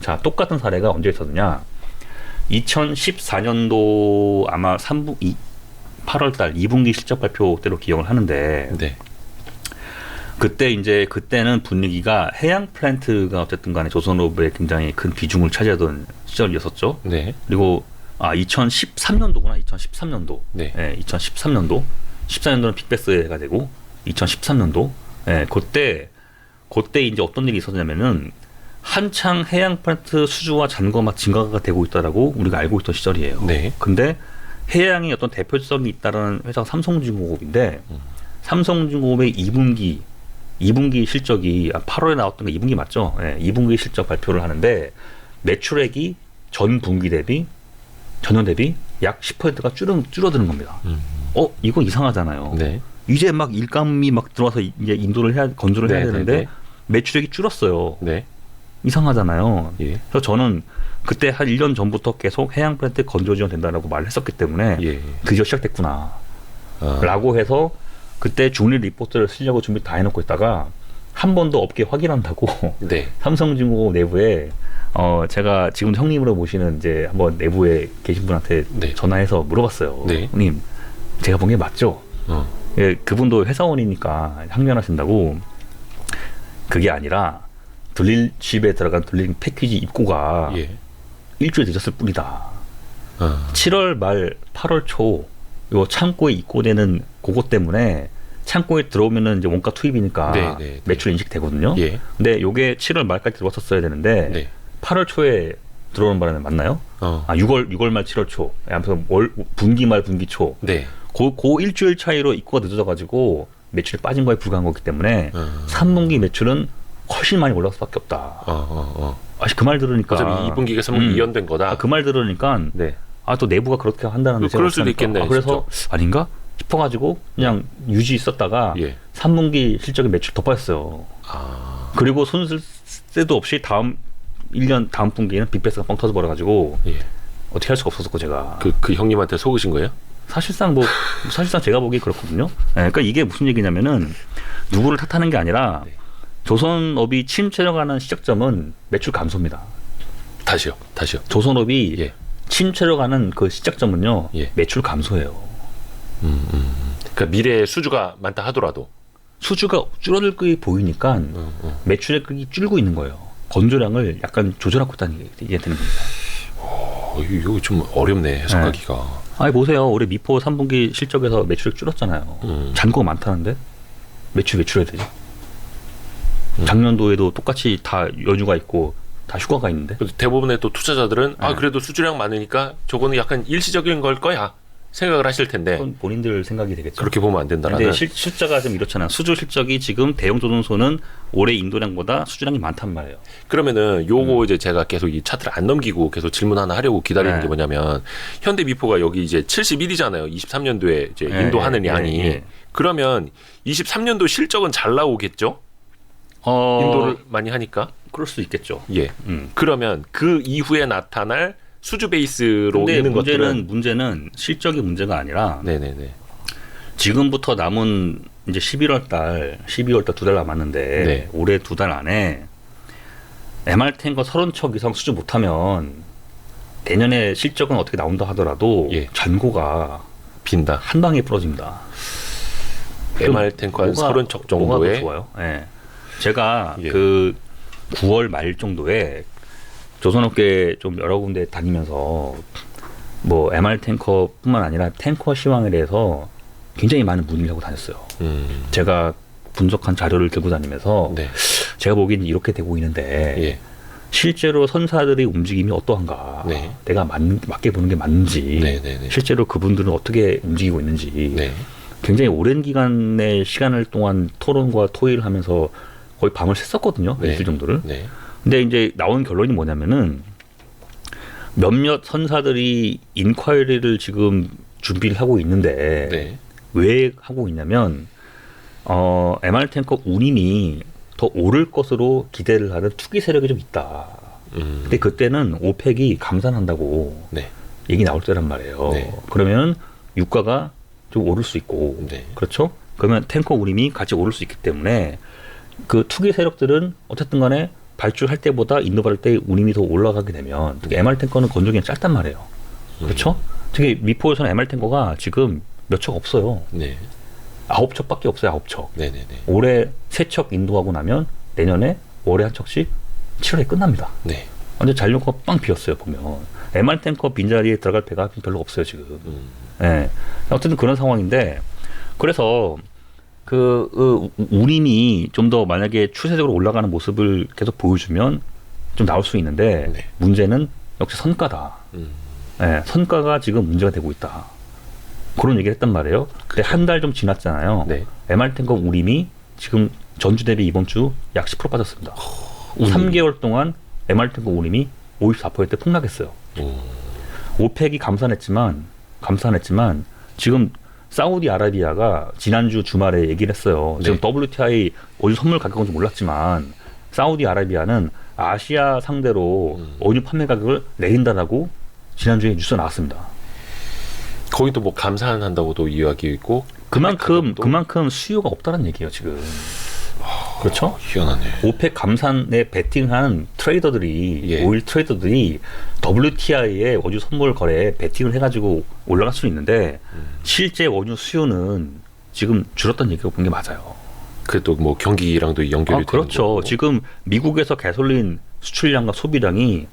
자, 똑같은 사례가 언제 있었느냐? 2014년도 아마 8월달 2분기 실적 발표 때로 기억을 하는데 네. 그때는 분위기가 해양 플랜트가 어쨌든 간에 조선업에 굉장히 큰 비중을 차지하던 시절이었었죠. 네. 그리고 2013년도구나. 2013년도. 네. 2013년도. 14년도는 빅베스가 되고 2013년도. 그때 이제 어떤 일이 있었냐면은 한창 해양 플랜트 수주와 잔고가 막 증가가 되고 있다라고 우리가 알고 있던 시절이에요. 네. 근데 해양에 어떤 대표성이 있다라는 회사가 삼성중공업인데 삼성중공업의 2분기 실적이 8월에 나왔던 게 2분기 맞죠? 2분기 실적 발표를 하는데 매출액이 전년 대비 약 10%가 줄어드는 겁니다. 이거 이상하잖아요. 네. 이제 막 일감이 막 들어와서 이제 건조를 해야 되는데 네. 매출액이 줄었어요. 네. 이상하잖아요. 예. 그래서 저는 그때 한 1년 전부터 계속 해양 플랜트 건조 지원 된다라고 말을 했었기 때문에 예. 드디어 시작됐구나. 라고 해서 그때 중립 리포트를 쓰려고 준비 다 해놓고 있다가 한 번 더 업계 확인한다고 네. 삼성중공업 내부에 제가 지금 형님으로 모시는 이제 한번 내부에 계신 분한테 네. 전화해서 물어봤어요. 네. 형님, 제가 본 게 맞죠? 예, 그분도 회사원이니까 항변하신다고. 그게 아니라 드릴십에 들어간 드릴링 패키지 입고가 예. 일주일 늦었을 뿐이다. 7월 말 8월 초 요 창고에 입고되는 그것 때문에 창고에 들어오면은 이제 원가 투입이니까 매출 인식되거든요. 예. 근데 요게 7월 말까지 들어왔었어야 되는데 네. 8월 초에 들어오는 바람에 맞나요? 6월 말 7월 초. 아무튼 분기 말 분기 초. 네. 그 일주일 차이로 입고가 늦어져가지고 매출이 빠진 거에 불과한 거기 때문에 3분기 매출은 훨씬 많이 올라갈 수밖에 없다. 그 말 들으니까 어차피 2분기가 3분기 이연된 거다. 그 말 들으니까 네. 또 내부가 그렇게 한다는 그럴 수도 있겠네. 그래서 아닌가 싶어가지고 그냥 유지 있었다가 예. 3분기 실적이 매출 더 빠졌어요. 그리고 손 쓸 새도 없이 다음 1년 다음 분기에는 빅베스가 뻥 터져 버려가지고 예. 어떻게 할 수가 없었고 제가 그 형님한테 속으신 거예요? 사실상 제가 보기 그렇거든요. 그러니까 이게 무슨 얘기냐면은 누구를 탓하는 게 아니라 조선업이 침체려가는 시작점은 매출 감소입니다. 다시요. 조선업이 예. 침체로 가는 그 시작점은요. 예. 매출 감소예요. 그러니까 미래에 수주가 많다 하더라도 수주가 줄어들 게 보이니까 매출의 크기 줄고 있는 거예요. 건조량을 약간 조절하고 있다는 얘기가 되는 겁니다. 이거 좀 어렵네 해석하기가. 아니 보세요. 올해 미포 3분기 실적에서 매출이 줄었잖아요. 잔고가 많다는데 매출 왜 줄여야 되지? 작년도에도 똑같이 다 연휴가 있고 다 휴가가 있는데. 대부분의 또 투자자들은 그래도 수주량 많으니까 저거는 약간 일시적인 걸 거야 생각을 하실 텐데. 그건 본인들 생각이 되겠죠. 그렇게 보면 안 된다라는. 근데 실자가 좀 이렇잖아요. 수주 실적이 지금 대형 조선소는 올해 인도량보다 수주량이 많단 말이에요. 그러면은 요거 이제 제가 계속 이 차트를 안 넘기고 계속 질문 하나 하려고 기다리는 게 뭐냐면 현대미포가 여기 이제 71이잖아요. 23년도에 이제 인도하는 양이. 그러면 23년도 실적은 잘 나오겠죠? 인도를 많이 하니까. 그럴 수 있겠죠. 예. 그러면 그 이후에 나타날 수주 베이스로 있는 것들은 문제는 실적이 문제가 아니라 네네네. 지금부터 남은 이제 12월 달 2달 남았는데 올해 2달 안에 MR 탱커 30척 이상 수주 못하면 내년에 실적은 어떻게 나온다 하더라도 잔고가 빈다. 한 방에 부러집니다. MR 탱커 한 30척 정도에 뭐가 좋아요? 제가 그 9월 말 정도에 조선업계 좀 여러 군데 다니면서 뭐 MR 탱커뿐만 아니라 탱커 시황에 대해서 굉장히 많은 문의를 하고 다녔어요. 제가 분석한 자료를 들고 다니면서 제가 보기엔 이렇게 되고 있는데 실제로 선사들의 움직임이 어떠한가, 내가 맞게 보는 게 맞는지, 실제로 그분들은 어떻게 움직이고 있는지 굉장히 오랜 기간의 시간을 동안 토론과 토의를 하면서 거의 밤을 샜었거든요. 며칠 정도를. 근데 이제 나온 결론이 뭐냐면은 몇몇 선사들이 인콰이리를 지금 준비를 하고 있는데 왜 하고 있냐면 MR 탱커 운임이 더 오를 것으로 기대를 하는 투기 세력이 좀 있다. 근데 그때는 오펙이 감산한다고 얘기 나올 때란 말이에요. 그러면 유가가 좀 오를 수 있고 그렇죠? 그러면 탱커 운임이 같이 오를 수 있기 때문에 그 투기 세력들은 어쨌든 간에 발주할 때보다 인도 발주 때 운임이 더 올라가게 되면 특히 MR 탱커는 건조기가 짧단 말이에요. 그렇죠? 특히 미포에서는 MR 탱커가 지금 몇 척 없어요. 네. 9척밖에 없어요. 9척. 네네네. 올해 3척 인도하고 나면 내년에 월에 한 척씩 7월에 끝납니다. 네. 완전 잔료가 빵 비었어요. 보면 MR 탱커 빈자리에 들어갈 배가 별로 없어요 지금. 예. 어쨌든 그런 상황인데 그래서 그 운임이 좀 더 만약에 추세적으로 올라가는 모습을 계속 보여주면 좀 나올 수 있는데 네. 문제는 역시 선가다. 예, 선가가 지금 문제가 되고 있다. 그런 얘기를 했단 말이에요. 근데 한 달 좀 지났잖아요. 네. MR 탱커 운임이 지금 전주 대비 이번 주 약 10% 빠졌습니다. 3개월 동안 MR 탱커 운임이 54%대 폭락했어요. 오펙이 감산했지만 지금 사우디아라비아가 지난주 주말에 얘기를 했어요. 네. 지금 WTI 원유 선물 가격은 좀 올랐지만 사우디아라비아는 아시아 상대로 원유 판매 가격을 내린다라고 지난주에 뉴스가 나왔습니다. 거기도 뭐 감산한다고도 이야기 있고 그만큼 수요가 없다는 얘기예요 지금. 그렇죠? 희한하네. 오펙 감산에 베팅한 트레이더들이 예. 오일 트레이더들이 WTI의 원유 선물 거래에 베팅을 해가지고 올라갈 수 있는데 실제 원유 수요는 지금 줄었다는 얘기가 본 게 맞아요. 그래도 뭐 경기랑도 연결이 되는 그렇죠. 거고. 지금 미국에서 가솔린 수출량과 소비량이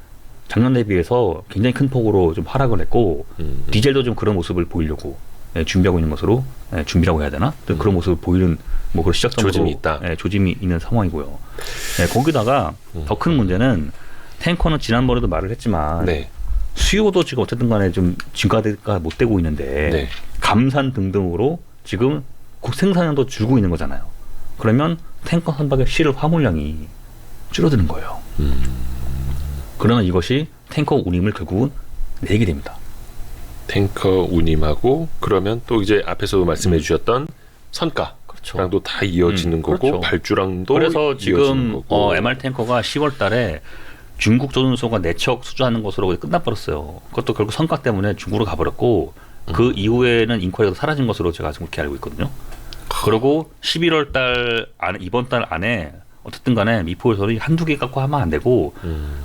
작년 대비해서 굉장히 큰 폭으로 좀 하락을 했고 디젤도 좀 그런 모습을 보이려고 준비하고 있는 것으로 준비라고 해야 되나? 그런 모습을 보이는 뭐 그런 시작점으로 조짐이 있다. 조짐이 있는 상황이고요. 거기다가 더 큰 문제는 탱커는 지난번에도 말을 했지만 네. 수요도 지금 어쨌든 간에 좀 증가가 못 되고 있는데 네. 감산 등등으로 지금 생산량도 줄고 있는 거잖아요. 그러면 탱커 선박의 실을 화물량이 줄어드는 거예요. 그러면 이것이 탱커 운임을 결국은 내게 됩니다. 탱커 운임하고 그러면 또 이제 앞에서 말씀해 주셨던 선가랑도 그렇죠. 다 이어지는 거고 그렇죠. 발주랑도 그래서 이어지는 지금 거고. MR 탱커가 10월 달에 중국 조선소가 4척 수주하는 것으로 끝나버렸어요. 그것도 결국 성과 때문에 중국으로 가버렸고 그 이후에는 인ኳ리가 사라진 것으로 제가 지금 그렇게 알고 있거든요. 그리고 11월 달 안에 이번 달 안에 어쨌든 간에 미포에서는 한두 개 갖고 하면 안 되고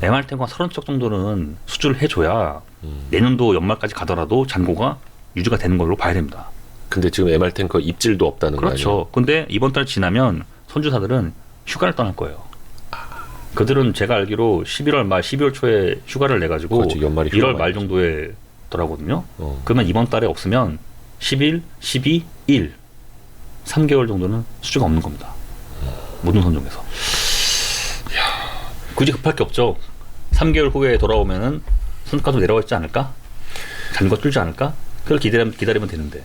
MR 탱커 30척 정도는 수주를 해줘야 내년도 연말까지 가더라도 잔고가 유지가 되는 걸로 봐야 됩니다. 근데 지금 MR 탱커 입질도 없다는 거 아니에요? 그렇죠. 근데 이번 달 지나면 선주사들은 휴가를 떠날 거예요. 그들은 제가 알기로 11월 말, 12월 초에 휴가를 내가지고 그렇죠. 연말에 1월 휴가 말 많이 정도에 더라거든요. 어. 그러면 이번 달에 없으면 11, 12, 1 3개월 정도는 수주가 없는 겁니다. 모든 선종에서. 굳이 급할 게 없죠. 3개월 후에 돌아오면은 선가도 내려가 있지 않을까? 잔고가 줄지 않을까? 그걸 기다리면 되는데.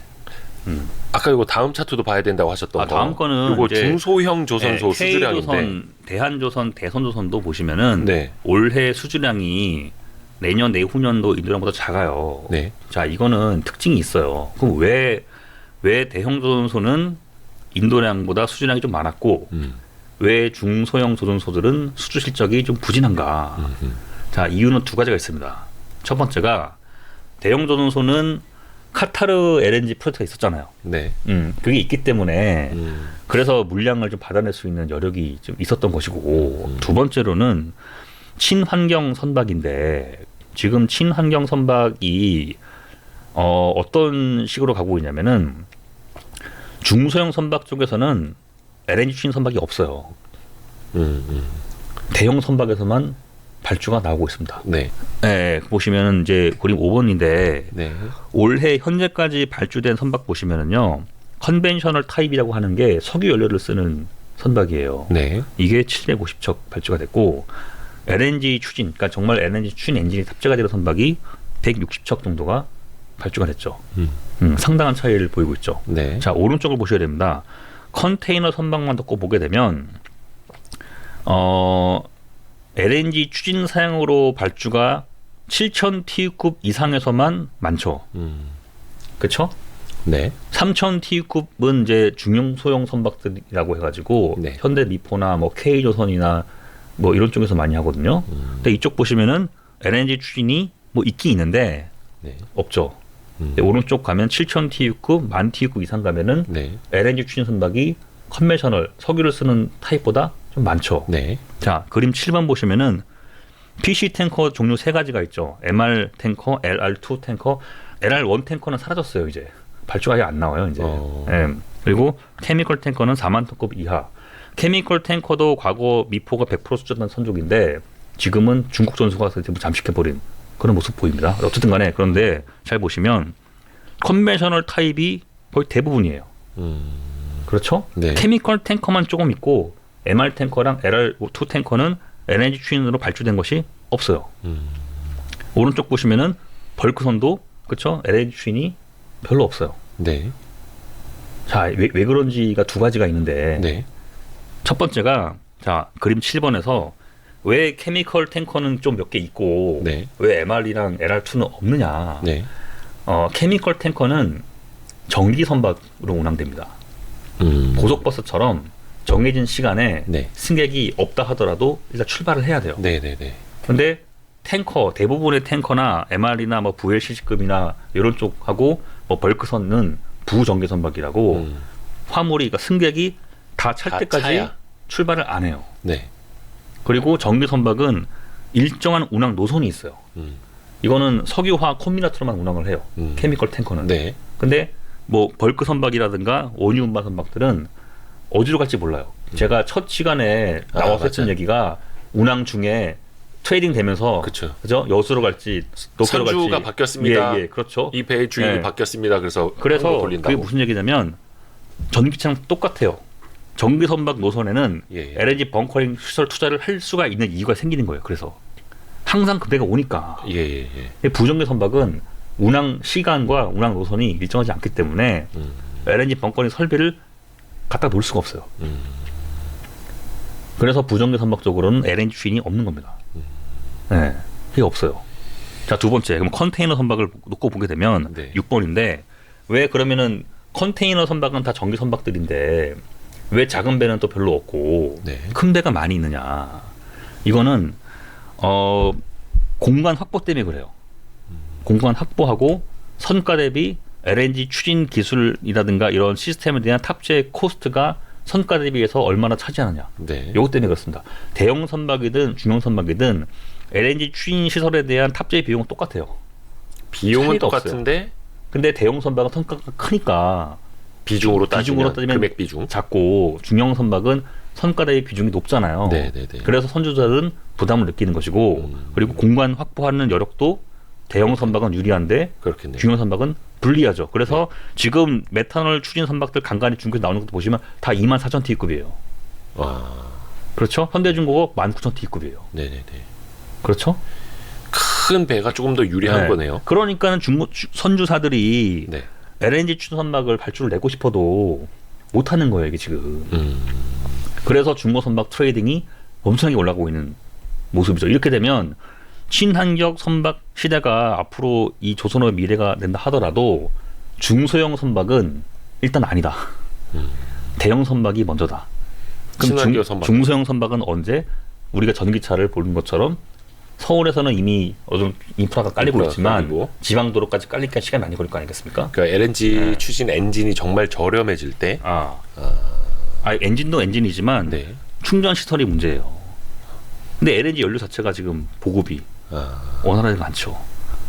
아까 이거 다음 차트도 봐야 된다고 하셨던 거. 다음 거는 이거 이제 중소형 조선소 수주량인데. K조선, 대한조선, 대선조선도 보시면은 네. 올해 수주량이 내년 내후년도 인도량보다 작아요. 네. 자, 이거는 특징이 있어요. 그럼 왜 대형조선소는 인도량보다 수주량이 좀 많았고 왜 중소형 조선소들은 수주 실적이 좀 부진한가? 자, 이유는 두 가지가 있습니다. 첫 번째가 대형 조선소는 카타르 LNG 프로젝트가 있었잖아요. 네. 그게 있기 때문에 그래서 물량을 좀 받아낼 수 있는 여력이 좀 있었던 것이고 두 번째로는 친환경 선박인데 지금 친환경 선박이 어떤 식으로 가고 있냐면은 중소형 선박 쪽에서는 LNG 추진 선박이 없어요. 대형 선박에서만 발주가 나오고 있습니다. 네. 네, 보시면은 이제 그림 5번인데 네. 올해 현재까지 발주된 선박 보시면은요 컨벤셔널 타입이라고 하는 게 석유 연료를 쓰는 선박이에요. 네. 이게 750척 발주가 됐고 LNG 추진, 그러니까 정말 LNG 추진 엔진이 탑재가 되는 선박이 160척 정도가 발주가 됐죠. 상당한 차이를 보이고 있죠. 네. 자, 오른쪽을 보셔야 됩니다. 컨테이너 선박만 듣고 보게 되면 LNG 추진 사양으로 발주가 7,000 TU급 이상에서만 많죠. 그렇죠? 네. 3,000 TU급은 이제 중형 소형 선박들이라고 해가지고 네. 현대 미포나 뭐 K조선이나 뭐 이런 쪽에서 많이 하거든요. 근데 이쪽 보시면은 LNG 추진이 뭐 있긴 있는데 네. 없죠. 오른쪽 가면 7,000 TU급, 10,000 TU급 이상 가면은 네. LNG 추진 선박이 컨벤셔널 석유를 쓰는 타입보다 좀 많죠. 네. 자, 그림 7번 보시면은 PC 탱커 종류 3가지가 있죠. MR 탱커, LR2 탱커, LR1 탱커는 사라졌어요, 이제. 발주가 아예 안 나와요, 이제. 예. 그리고 케미컬 탱커는 4만 톤급 이하. 케미컬 탱커도 과거 미포가 100% 수준한 선족인데 지금은 중국 전수가 전부 잠식해버린 그런 모습 보입니다. 어쨌든 간에 그런데 잘 보시면 컨벤셔널 타입이 거의 대부분이에요. 그렇죠? 네. 케미컬 탱커만 조금 있고 MR 탱커랑 LR2 탱커는 LNG 추진으로 발주된 것이 없어요. 오른쪽 보시면은 벌크선도 그렇죠? LNG 추진이 별로 없어요. 네. 자, 왜 그런지가 2가지가 있는데 네. 첫 번째가 자 그림 7번에서 왜 케미컬 탱커는 좀 몇 개 있고 네. 왜 MR이랑 LR2는 없느냐? 네. 케미컬 탱커는 정기 선박으로 운항됩니다. 고속버스처럼 정해진 시간에 네. 승객이 없다 하더라도 일단 출발을 해야 돼요. 네, 네, 네. 근데 탱커 대부분의 탱커나 MR이나 뭐 VLCC급이나 이런 쪽하고 뭐 벌크선은 부정기 선박이라고 화물이 그러니까 승객이 다 찰 때까지 차야. 출발을 안 해요. 네. 그리고 정기 선박은 일정한 운항 노선이 있어요. 이거는 석유화학 콤비나트로만 운항을 해요. 케미컬 탱커는. 네. 근데 뭐 벌크 선박이라든가 원유 운반 선박들은 어디로 갈지 몰라요. 제가 첫 시간에 나와서 했던 얘기가 운항 중에 트레이딩 되면서 그쵸. 그죠? 여수로 갈지 도쿄로 갈지 선주가 바뀌었습니다. 예, 그렇죠. 이 배의 주인이 예. 바뀌었습니다. 그래서 그게 무슨 얘기냐면 전기차랑 똑같아요. 정기 선박 노선에는 예, 예. LNG 벙커링 시설 투자를 할 수가 있는 이유가 생기는 거예요. 그래서 항상 그 배가 오니까. 예, 예, 예. 부정기 선박은 운항 시간과 운항 노선이 일정하지 않기 때문에 LNG 벙커링 설비를 갖다 놓을 수가 없어요. 그래서 부정기 선박 쪽으로는 LNG 추진이 없는 겁니다. 네, 그게 없어요. 자, 2번째, 그럼 컨테이너 선박을 놓고 보게 되면 네. 6번인데 왜 그러면은 컨테이너 선박은 다 정기 선박들인데 왜 작은 배는 또 별로 없고 네. 큰 배가 많이 있느냐? 이거는 공간 확보 때문에 그래요. 공간 확보하고 선가 대비 LNG 추진 기술이라든가 이런 시스템에 대한 탑재 코스트가 선가 대비해서 얼마나 차지하느냐. 네. 요것 때문에 그렇습니다. 대형 선박이든 중형 선박이든 LNG 추진 시설에 대한 탑재 비용은 똑같아요. 비용은 차이가 똑같은데 근데 대형 선박은 선가가 크니까 비중으로 따지면 금액 비중. 작고 중형 선박은 선가 대비 비중이 높잖아요. 네, 네, 네. 그래서 선주자들은 부담을 느끼는 것이고 그리고 공간 확보하는 여력도 대형 선박은 유리한데 그렇겠네요. 중형 선박은 불리하죠. 그래서 지금 메탄올 추진 선박들 간간히 중국에 나오는 것도 보시면 다 24,000T급이에요. 와. 그렇죠? 현대중공업 19,000T급이에요. 네, 네, 네. 그렇죠? 큰 배가 조금 더 유리한 네. 거네요. 그러니까는 중국 선주사들이 네. LNG 추진 선박을 발주를 내고 싶어도 못 하는 거예요, 이게 지금. 그래서 중고 선박 트레이딩이 엄청나게 올라가고 있는 모습이죠. 이렇게 되면 친환경 선박 시대가 앞으로 이 조선업의 미래가 된다 하더라도 중소형 선박은 일단 아니다. 대형 선박이 먼저다. 그럼 친환경 선박. 중소형 선박은 언제 우리가 전기차를 보는 것처럼 서울에서는 이미 어떤 인프라가 깔리고 있지만 깔리고. 지방도로까지 깔리기가 시간이 많이 걸릴 거 아니겠습니까? 그러니까 LNG 추진 엔진이 정말 저렴해질 때 엔진도 엔진이지만 네. 충전 시설이 문제예요. 근데 LNG 연료 자체가 지금 보급이 원활하지 않죠.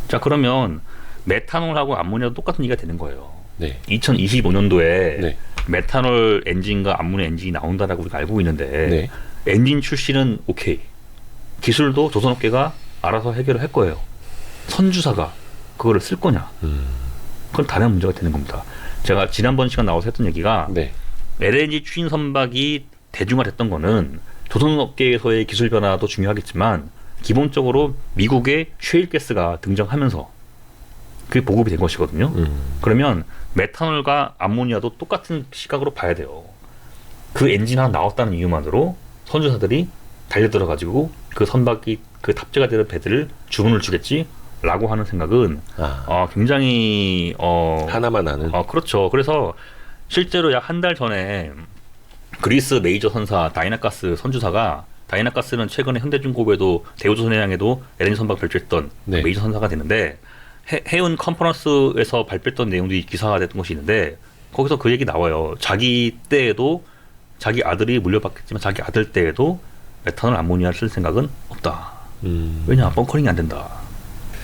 자, 그러면 메탄올하고 암모니아도 똑같은 얘기가 되는 거예요. 네. 2025년도에 네. 메탄올 엔진과 암모니아 엔진이 나온다라고 우리가 알고 있는데 네. 엔진 출시는 오케이. 기술도 조선업계가 알아서 해결을 할 거예요. 선주사가 그거를 쓸 거냐? 그건 다른 문제가 되는 겁니다. 제가 지난번 시간 나와서 했던 얘기가 네. LNG 추진 선박이 대중화됐던 거는 조선업계에서의 기술 변화도 중요하겠지만 기본적으로 미국의 셰일가스가 등장하면서 그게 보급이 된 것이거든요. 그러면 메탄올과 암모니아도 똑같은 시각으로 봐야 돼요. 그 엔진 하나 나왔다는 이유만으로 선주사들이 달려들어가지고 그 선박이 그 탑재가 되는 배들을 주문을 주겠지라고 하는 생각은 굉장히 하나만 아는. 그렇죠. 그래서 실제로 약 한 달 전에 그리스 메이저 선사 다이나가스 선주사가 다이나가스는 최근에 현대중공업에도 대우조선해양에도 LNG 선박 발주했던 네. 메이저 선사가 됐는데 해운 컨퍼런스에서 발표했던 내용들이 기사화됐던 것이 있는데 거기서 그 얘기 나와요. 자기 때에도 자기 아들이 물려받겠지만 자기 아들 때에도 메탄올 암모니아를 쓸 생각은 없다. 왜냐 벙커링이 안 된다.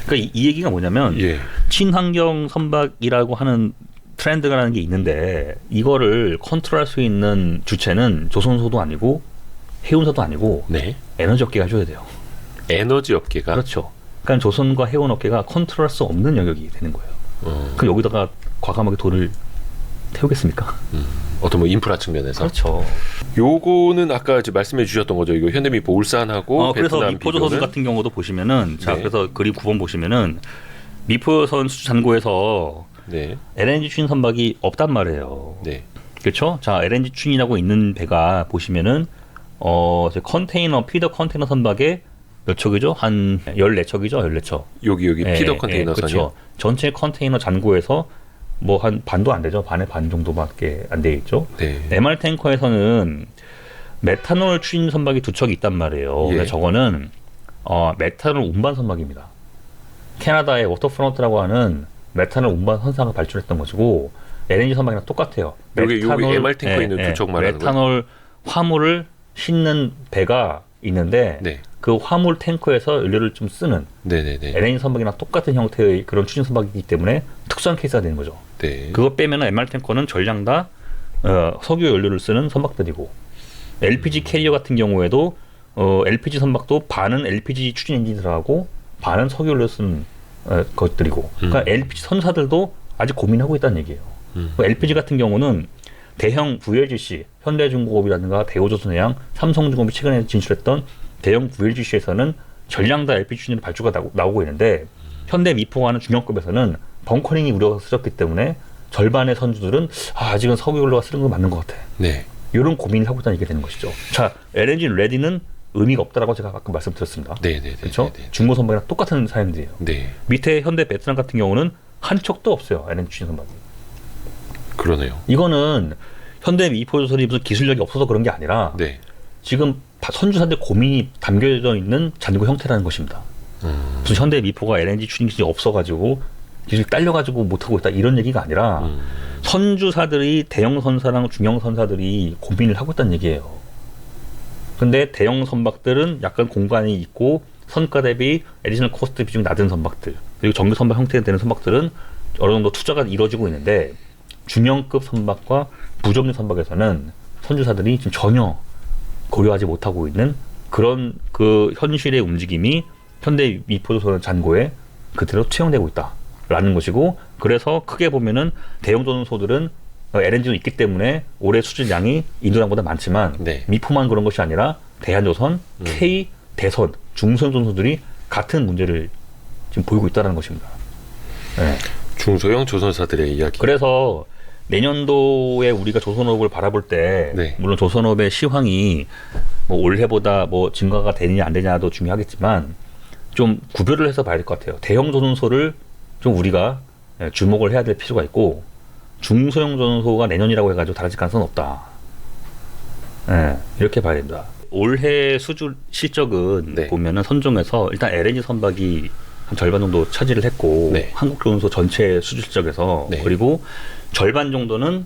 그러니까 이 얘기가 뭐냐면 예. 친환경 선박이라고 하는 트렌드라는 게 있는데 이거를 컨트롤할 수 있는 주체는 조선소도 아니고 해운사도 아니고 네. 에너지 업계가 해줘야 돼요. 에너지 업계가 그렇죠. 그러니까 조선과 해운 업계가 컨트롤할 수 없는 영역이 되는 거예요. 그럼 여기다가 과감하게 돈을 태우겠습니까? 어떤 뭐 인프라 측면에서 그렇죠. 요거는 아까 이제 말씀해 주셨던 거죠. 이거 현대미포 울산하고 그래서 베트남 미포조선 비교는 같은 경우도 보시면은 자 네. 그래서 그림 9번 보시면은 미포조선 수주 잔고에서 네. LNG 추진 선박이 없단 말이에요. 네. 그렇죠? 자 LNG 추진이라고 있는 배가 보시면은 이제 컨테이너 피더 컨테이너 선박에 몇 척이죠? 한 14척이죠? 14척. 여기 피더 컨테이너 선이요. 그렇죠. 전체 컨테이너 잔고에서 뭐 한 반도 안 되죠. 반의 반 정도밖에 안 돼 있죠. 네. MR 탱커에서는 메탄올 추진 선박이 2척이 있단 말이에요. 예. 근데 저거는 메탄올 운반 선박입니다. 캐나다의 워터프론트라고 하는 메탄올 운반 선상을 발주했던 것이고 LNG 선박이랑 똑같아요. 여기 MR 탱커에 있는 2척 말하는 거예요? 메탄올 화물을 싣는 배가 있는데 네. 그 화물 탱커에서 연료를 좀 쓰는 네네네. LNG 선박이랑 똑같은 형태의 그런 추진 선박이기 때문에 특수한 케이스가 되는 거죠. 네. 그거 빼면은 MR 탱커는 전량 다 석유 연료를 쓰는 선박들이고 LPG 캐리어 같은 경우에도 LPG 선박도 반은 LPG 추진 엔진 들어가고 반은 석유 연료 쓰는 것들이고 그러니까 LPG 선사들도 아직 고민하고 있다는 얘기예요. LPG 같은 경우는 대형 VLGC, 현대중공업이라든가 대우조선해양, 삼성중공업이 최근에 진출했던 대형 VLGC에서는 전량 다 LPG 추진으로 발주가 나오고 있는데 현대미포와는 중형급에서는 벙커링이 우려가 쓰였기 때문에 절반의 선주들은 아직은 석유 연료가 쓰는 거 맞는 것 같아. 네. 이런 고민을 하고 있다는 얘기가 되는 것이죠. 자, LNG 레디는 의미가 없다라고 제가 아까 말씀드렸습니다. 네네네. 그렇죠? 중고 선박이랑 똑같은 사연들이에요. 네. 밑에 현대 베트남 같은 경우는 한 척도 없어요. LNG 추진 선박이. 그러네요. 이거는 현대 미포조선이 무슨 기술력이 없어서 그런 게 아니라 네. 지금 선주사들 고민이 담겨져 있는 잔고 형태라는 것입니다. 무슨 현대 미포가 LNG 추진 기술이 없어가지고 기술이 딸려가지고 못하고 있다 이런 얘기가 아니라 선주사들이 대형 선사랑 중형 선사들이 고민을 하고 있다는 얘기예요. 근데 대형 선박들은 약간 공간이 있고 선가 대비 에디셔널 코스트 비중이 낮은 선박들 그리고 정규 선박 형태가 되는 선박들은 어느 정도 투자가 이루어지고 있는데 중형급 선박과 부정류 선박에서는 선주사들이 지금 전혀 고려하지 못하고 있는 그런 그 현실의 움직임이 현대 미포조선 잔고에 그대로 투영되고 있다라는 것이고 그래서 크게 보면은 대형 조선소들은 LNG도 있기 때문에 올해 수주량이 인도량보다 많지만 네. 미포만 그런 것이 아니라 대한조선, K, 대선, 중소형 조선소들이 같은 문제를 지금 보이고 있다는 것입니다. 네. 중소형 조선사들의 이야기. 그래서 내년도에 우리가 조선업을 바라볼 때 네. 물론 조선업의 시황이 뭐 올해보다 뭐 증가가 되느냐 안 되냐도 중요하겠지만 좀 구별을 해서 봐야 될 것 같아요. 대형 조선소를 좀 우리가 주목을 해야 될 필요가 있고 중소형 조선소가 내년이라고 해가지고 달라질 가능성은 없다. 이렇게 봐야 됩니다. 올해 수주 실적은 네. 보면은 선종에서 일단 LNG 선박이 한 절반 정도 차지를 했고 네. 한국조선소 전체 수주 실적에서 네. 그리고 절반 정도는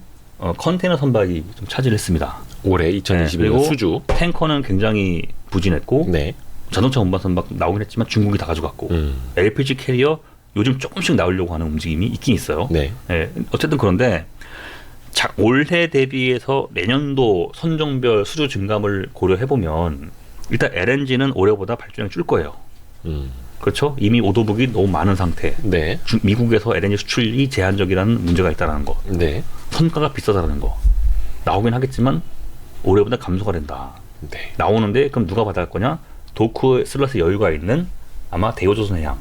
컨테이너 선박이 좀 차지를 했습니다. 올해 2021년 그리고 수주. 탱커는 굉장히 부진했고 네. 자동차 운반 선박 나오긴 했지만 중국이 다 가져갔고 LPG 캐리어 요즘 조금씩 나오려고 하는 움직임이 있긴 있어요. 네. 어쨌든 그런데 올해 대비해서 내년도 선종별 수주 증감을 고려해보면 일단 LNG는 올해보다 발주량이 줄 거예요. 그렇죠? 이미 오도북이 너무 많은 상태. 네. 미국에서 LNG 수출이 제한적이라는 문제가 있다는 거. 네. 선가가 비싸다는 거. 나오긴 하겠지만 올해보다 감소가 된다. 네. 나오는데 그럼 누가 받아갈 거냐? 도크 슬러스 여유가 있는 아마 대우조선해양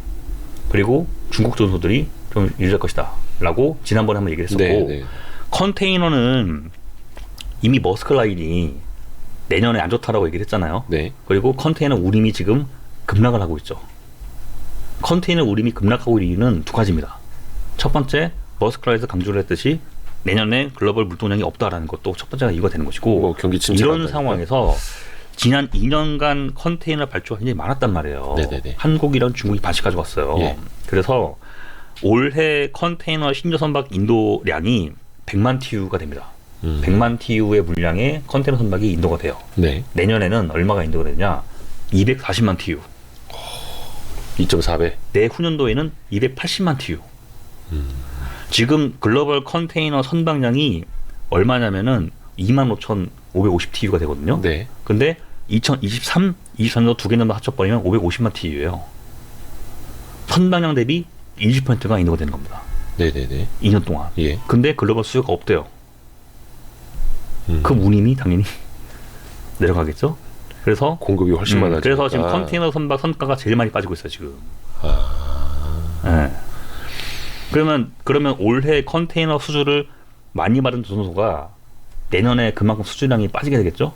그리고 중국 조선소들이 좀 유리할 것이다 라고 지난번에 한번 얘기를 했었고 네, 네. 컨테이너는 이미 머스클라인이 내년에 안 좋다라고 얘기를 했잖아요. 네. 그리고 컨테이너 우림이 지금 급락을 하고 있죠. 컨테이너 우림이 급락하고 있는 이유는 두 가지입니다. 첫 번째, 머스클라인에서 강조를 했듯이 내년에 글로벌 물동량이 없다라는 것도 첫 번째가 이유가 되는 것이고 뭐 경기 침체가 이런 상황에서 지난 2년간 컨테이너 발주가 굉장히 많았단 말이에요. 네네네. 한국이랑 중국이 반씩 가져갔어요. 예. 그래서 올해 컨테이너 신조 선박 인도량이 100만 TU가 됩니다. 100만 TU의 물량의 컨테이너 선박이 인도가 돼요. 네. 내년에는 얼마가 인도가 되냐? 240만 TU. 2.4배. 내후년도에는 280만 TU. 지금 글로벌 컨테이너 선박량이 얼마냐면은 25,550 TU가 되거든요. 네. 근데 2023, 24년도 두 개 넘어 합쳐버리면 550만 TU예요. 선박량 대비 20%가 인도가 되는 겁니다. 네네네. 2년 동안. 예. 근데 글로벌 수요가 없대요. 그 운임이 당연히 내려가겠죠. 그래서 공급이 훨씬 많아지니까. 그래서 지금 컨테이너 선박 선가가 제일 많이 빠지고 있어요 지금. 네. 그러면 올해 컨테이너 수주를 많이 받은 조선소가 내년에 그만큼 수주량이 빠지게 되겠죠.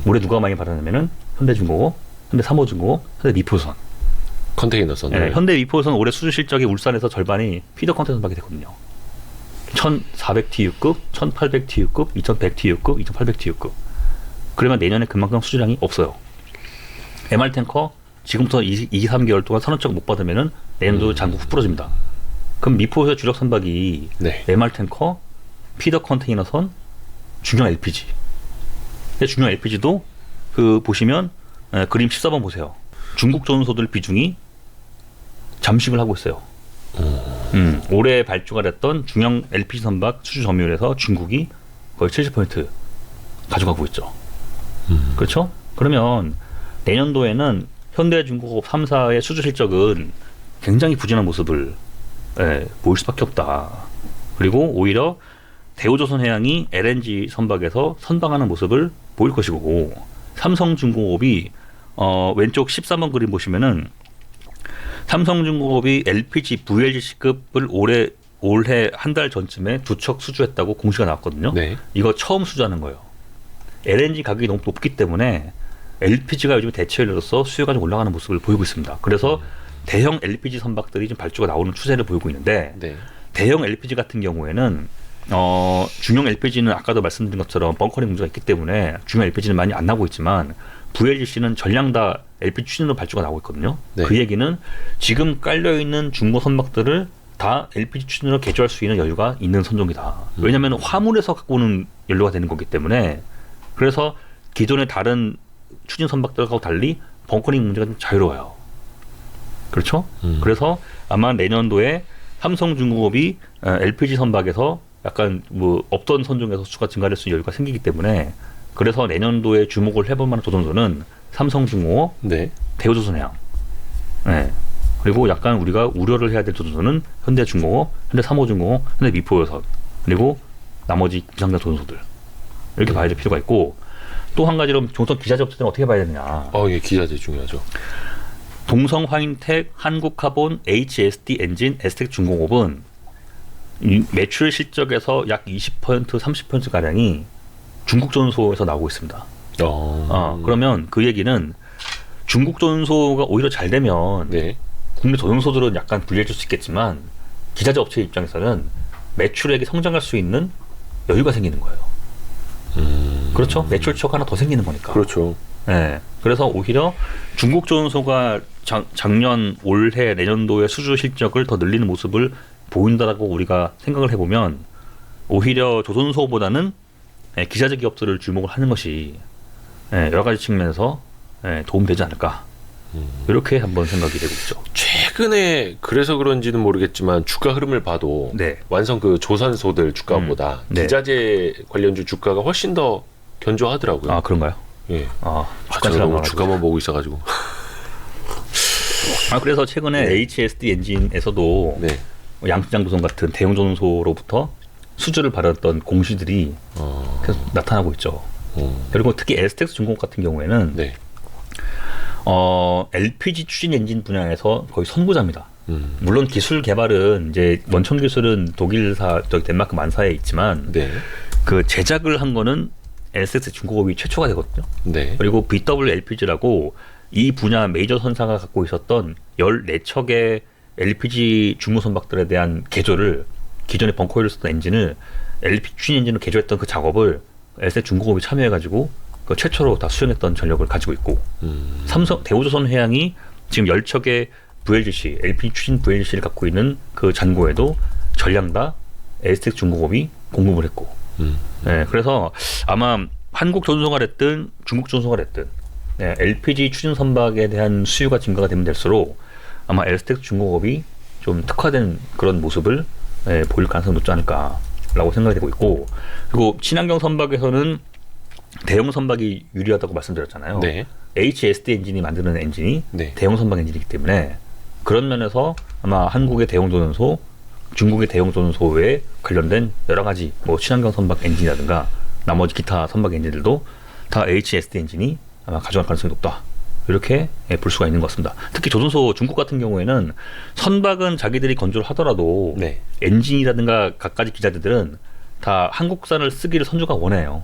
올해 누가 많이 받았냐면은 현대중공업, 현대삼호중공업, 현대미포선. 컨테이너 선. 네, 현대미포선 올해 수주 실적이 울산에서 절반이 피더 컨테이너 선박이 됐거든요. 1,400TU급, 1,800TU급, 2,100TU급, 2,800TU급. 그러면 내년에 그만큼 수주량이 없어요. MR탱커 지금부터 2, 3개월 동안 선언적 못 받으면은 내년도 잔고 훅 부러집니다. 그럼 미포에서 주력 선박이 네. MR탱커, 피더 컨테이너선, 중형 LPG. 중형 LPG도 그 보시면 그림 14번 보세요. 중국 조선소들 비중이 잠식을 하고 있어요. 올해 발주가 됐던 중형 LPG 선박 수주 점유율에서 중국이 거의 70% 가져가고 있죠. 그렇죠? 그러면 내년도에는 현대중공업 3사의 수주 실적은 굉장히 부진한 모습을 보일 수밖에 없다. 그리고 오히려 대우조선해양이 LNG 선박에서 선방하는 모습을 보일 것이고, 삼성중공업이 왼쪽 13번 그림 보시면은 삼성중공업이 LPG VLGC급을 올해 한 달 전쯤에 두 척 수주했다고 공시가 나왔거든요. 네. 이거 처음 수주하는 거예요. LNG 가격이 너무 높기 때문에 LPG가 요즘 대체율로서 수요가 좀 올라가는 모습을 보이고 있습니다. 그래서 대형 LPG 선박들이 좀 발주가 나오는 추세를 보이고 있는데, 네. 대형 LPG 같은 경우에는 중형 LPG는 아까도 말씀드린 것처럼 벙커링 문제가 있기 때문에 중형 LPG는 많이 안 나오고 있지만 VLGC는 전량 다 LPG 추진으로 발주가 나오고 있거든요. 네. 그 얘기는 지금 깔려있는 중고 선박들을 다 LPG 추진으로 개조할 수 있는 여유가 있는 선종이다. 왜냐하면 화물에서 갖고 오는 연료가 되는 거기 때문에. 그래서 기존의 다른 추진 선박들하고 달리 벙커링 문제가 좀 자유로워요. 그렇죠? 그래서 아마 내년도에 삼성중공업이 LPG 선박에서 약간 뭐 없던 선종에서 수가 증가될 수 있는 여유가 생기기 때문에, 그래서 내년도에 주목을 해볼 만한 조선소는 삼성중공업, 네. 대우조선해양. 네. 그리고 약간 우리가 우려를 해야 될 조선소는 현대중공업, 현대삼호중공업, 현대미포여선, 그리고 나머지 비상장 조선소들. 이렇게 봐야 될 필요가 있고, 또 한 가지로 조선 기자재 업체들은 어떻게 봐야 되느냐. 예, 기자재 중요하죠. 동성화인텍, 한국카본, HSD 엔진, 에스텍중공업은 매출 실적에서 약 20%, 30%가량이 중국 조선소에서 나오고 있습니다. 그러면 그 얘기는 중국 조선소가 오히려 잘 되면 네. 국내 조선소들은 약간 불리해질 수 있겠지만 기자재 업체 입장에서는 매출액이 성장할 수 있는 여유가 생기는 거예요. 그렇죠? 매출 추가 하나 더 생기는 거니까. 그렇죠. 네. 그래서 오히려 중국 조선소가 작년, 올해, 내년도의 수주 실적을 더 늘리는 모습을 보인다라고 우리가 생각을 해보면 오히려 조선소보다는 기자재 기업들을 주목을 하는 것이 여러 가지 측면에서 도움되지 않을까. 이렇게 한번 생각이 되고 있죠. 최근에 그래서 그런지는 모르겠지만 주가 흐름을 봐도 네. 완성 그 조선소들 주가보다 네. 기자재 관련주 주가가 훨씬 더 견조하더라고요. 아, 그런가요? 예. 주가 제가 너무 주가만 보고 있어가지고. 그래서 최근에 네. HSD 엔진에서도 네. 양수장도선 같은 대형 조선소로부터 수주를 받았던 공시들이 계속 나타나고 있죠. 그리고 특히 에스텍스 중공업 같은 경우에는 네. LPG 추진 엔진 분야에서 거의 선구자입니다. 물론 기술 개발은 이제 원천 기술은 독일사, 덴마크 만사에 있지만 네. 그 제작을 한 거는 에스텍스 중공업이 최초가 되거든요. 네. 그리고 BWLPG라고 이 분야 메이저 선사가 갖고 있었던 14척의 LPG 중무 선박들에 대한 개조를, 기존에 벙커오일을 쓰던 엔진을 LPG 추진 엔진으로 개조했던 그 작업을 에스텍스 중공업이 참여해가지고 그 최초로 다 수행했던 전력을 가지고 있고, 대우조선해양이 지금 10척의 VLGC, LPG 추진 VLGC를 갖고 있는 그 잔고에도 전량 다 에스텍스 중공업이 공급을 했고, 네, 그래서 아마 한국 조선소가 됐든 중국 조선소가 됐든 LPG 추진 선박에 대한 수요가 증가가 되면 될수록 아마 엘스텍 중공업이 좀 특화된 그런 모습을 보일 가능성이 높지 않을까라고 생각이 되고 있고, 그리고 친환경 선박에서는 대형 선박이 유리하다고 말씀드렸잖아요. 네. HSD 엔진이 만드는 엔진이 네. 대형 선박 엔진이기 때문에 그런 면에서 아마 한국의 대형 조선소, 중국의 대형 조선소에 관련된 여러 가지 뭐 친환경 선박 엔진이라든가 나머지 기타 선박 엔진들도 다 HSD 엔진이 아마 가져갈 가능성이 높다. 이렇게 볼 수가 있는 것 같습니다. 특히 조선소 중국 같은 경우에는 선박은 자기들이 건조를 하더라도 네. 엔진이라든가 갖가지 기자재들은 다 한국산을 쓰기를 선조가 원해요.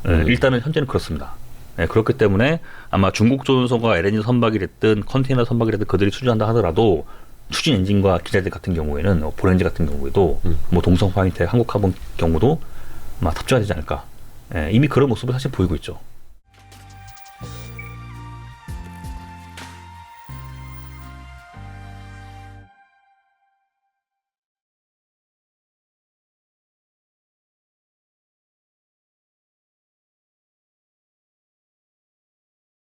일단은 현재는 그렇습니다. 그렇기 때문에 아마 중국 조선소가 LNG 선박이 됐든 컨테이너 선박이 됐든 그들이 수주한다 하더라도 추진 엔진과 기자재 같은 경우에는 보렌지 같은 경우에도 뭐 동성 화이트, 한국 카본 경우도 아마 탑재가 되지 않을까. 이미 그런 모습을 사실 보이고 있죠.